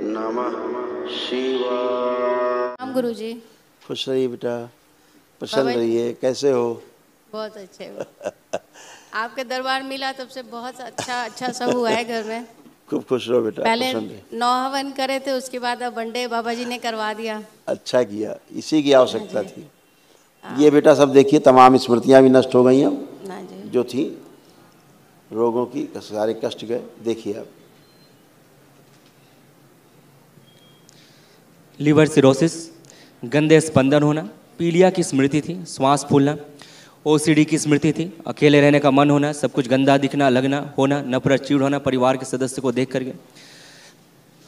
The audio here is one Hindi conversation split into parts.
नमः शिवाय। राम गुरु जी। खुश रहिए बेटा, प्रसन्न रहिए। कैसे हो? बहुत अच्छे हो। आपके दरबार मिला तब से बहुत अच्छा सब हुआ है घर में। खूब खुश रहो बेटा, पहले प्रसन्न रहिए। 9 हवन करे थे, उसके बाद अब वनडे बाबा जी ने करवा दिया। अच्छा किया, इसी की आवश्यकता थी। हाँ ये बेटा सब देखिए, तमाम स्मृतियां भी नष्ट हो गई अब ना जी। जो थी, रोगों की सारे कष्ट गए। देखिए आप, लीवर सिरोसिस, गंदे स्पंदन होना, पीलिया की स्मृति थी, श्वास फूलना, ओसीडी की स्मृति थी, अकेले रहने का मन होना, सब कुछ गंदा दिखना, लगना, होना, नफरत, चिढ़ होना परिवार के सदस्य को देख करके,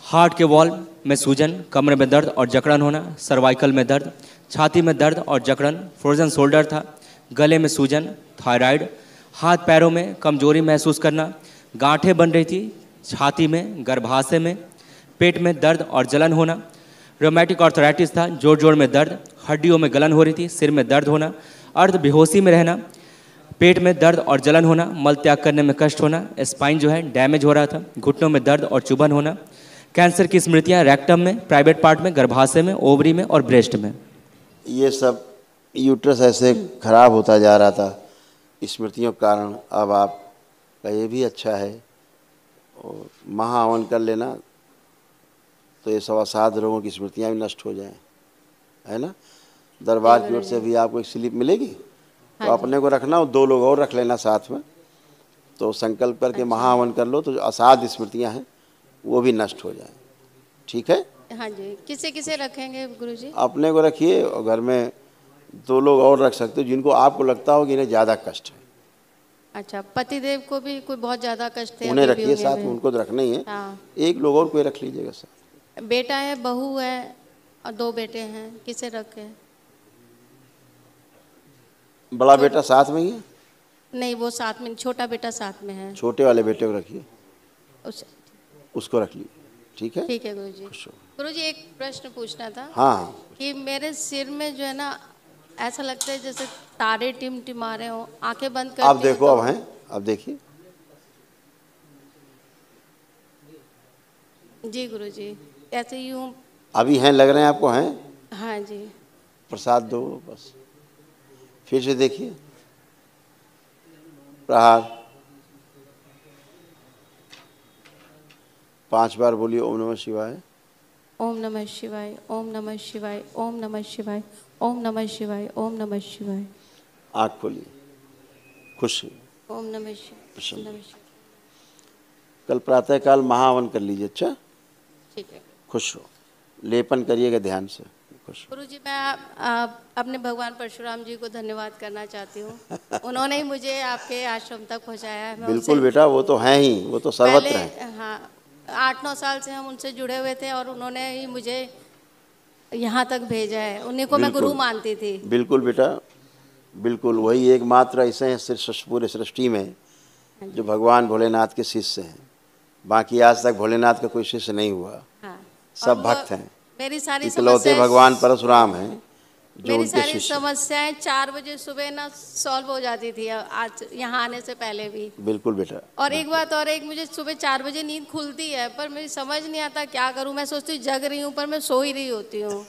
हार्ट के वॉल में सूजन, कमर में दर्द और जकड़न होना, सर्वाइकल में दर्द, छाती में दर्द और जकड़न, फ्रोजन शोल्डर था, गले में सूजन, थायराइड, हाथ पैरों में कमजोरी महसूस करना, गांठें बन रही थी छाती में, गर्भाशय में, पेट में दर्द और जलन होना, रोमैटिक आर्थराइटिस था, जोड़ जोड़ में दर्द, हड्डियों में गलन हो रही थी, सिर में दर्द होना, अर्ध बेहोशी में रहना, पेट में दर्द और जलन होना, मल त्याग करने में कष्ट होना, स्पाइन जो है डैमेज हो रहा था, घुटनों में दर्द और चुभन होना, कैंसर की स्मृतियां रेक्टम में, प्राइवेट पार्ट में, गर्भाशय में, ओवरी में और ब्रेस्ट में। ये सब यूट्रस ऐसे खराब होता जा रहा था स्मृतियों के कारण। अब आपका ये भी अच्छा है, और महाहवन कर लेना तो ये 7.25 रोगों की स्मृतियाँ भी नष्ट हो जाएं, है ना। दरबार की ओर से भी आपको एक स्लिप मिलेगी, तो अपने को रखना और 2 लोग और रख लेना साथ में, तो संकल्प करके महाहवन कर लो तो जो असाध्य स्मृतियाँ हैं वो भी नष्ट हो जाएं। ठीक है? हाँ जी। किसे किसे रखेंगे गुरु जी? अपने को रखिए, और घर में 2 लोग और रख सकते हो जिनको आपको लगता हो कि इन्हें ज़्यादा कष्ट है। अच्छा, पतिदेव को भी कोई बहुत ज्यादा कष्ट है? उन्हें अभी भी रखिए साथ में, उनको तो रखना ही है। हाँ। एक लोग और कोई रख लीजिएगा साथ। बेटा है, बहू है और 2 बेटे हैं, किसे रखे? बड़ा बेटा साथ में ही है? नहीं, वो साथ में, छोटा बेटा साथ में है। छोटे वाले बेटे को रखिए, उसको रख लीजिए। ठीक है? ठीक है गुरु जी। खुश हो। गुरु जी, एक प्रश्न पूछना था। हाँ। कि मेरे सिर में जो है ना, ऐसा लगता है जैसे तारे टिमटिमा रहे हो, आंखें बंद करती आप हूँ देखो, तो अब हैं, अब देखिए। जी गुरु जी, ऐसे यूं अभी हैं, लग रहे हैं आपको? हैं? हाँ जी। प्रसाद दो बस। फिर से देखिए, प्रहार 5 बार बोलिए ओम नमः शिवाय। ओम नमः शिवाय, ओम नमः शिवाय, ओम नमः शिवाय, ओम नमः शिवाय, ओम नमः शिवाय। आँख खोलिए, खुश। ओम नमः शिवाय, प्रसन्न। नमः शिवाय। कल प्रातःकाल महाहवन कर लीजिए। अच्छा, ठीक है। खुश हो। लेपन करिएगा ध्यान से। खुश। गुरु जी, मैं अपने भगवान परशुराम जी को धन्यवाद करना चाहती हूँ। उन्होंने ही मुझे आपके आश्रम तक पहुँचाया है। बिल्कुल बेटा, वो तो हैं ही, वो तो सर्वत्र हैं। हाँ, 8-9 साल से हम उनसे जुड़े हुए थे और उन्होंने ही मुझे यहाँ तक भेजा है। उन्हीं को मैं गुरु मानती थी। बिल्कुल बेटा, बिल्कुल वही एकमात्र ऐसे हैं पूरे सृष्टि में जो भगवान भोलेनाथ के शिष्य हैं। बाकी आज तक भोलेनाथ का कोई शिष्य नहीं हुआ। हाँ। सब भक्त हैं। मेरी सारी इकलौते भगवान परशुराम हैं जो मेरी उनके सारी शिष्य। समस्याएं 4 बजे सुबह ना सॉल्व हो जाती थी, आज यहाँ आने से पहले भी। बिल्कुल बेटा। और एक बात और, एक मुझे सुबह 4 बजे नींद खुलती है, पर मुझे समझ नहीं आता क्या करूं। मैं सोचती हूँ जग रही हूँ, पर मैं सो ही रही होती हूँ।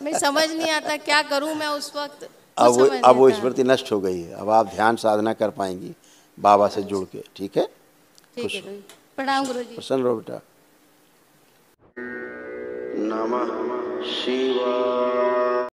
मुझे समझ नहीं आता क्या करूं मैं उस वक्त। अब वो स्मृति नष्ट हो गई है। अब आप ध्यान साधना कर पाएंगी बाबा से जुड़ के। ठीक है? ठीक है। प्रणाम गुरु जी। प्रसन्न रहो बेटा। नमः शिवाय।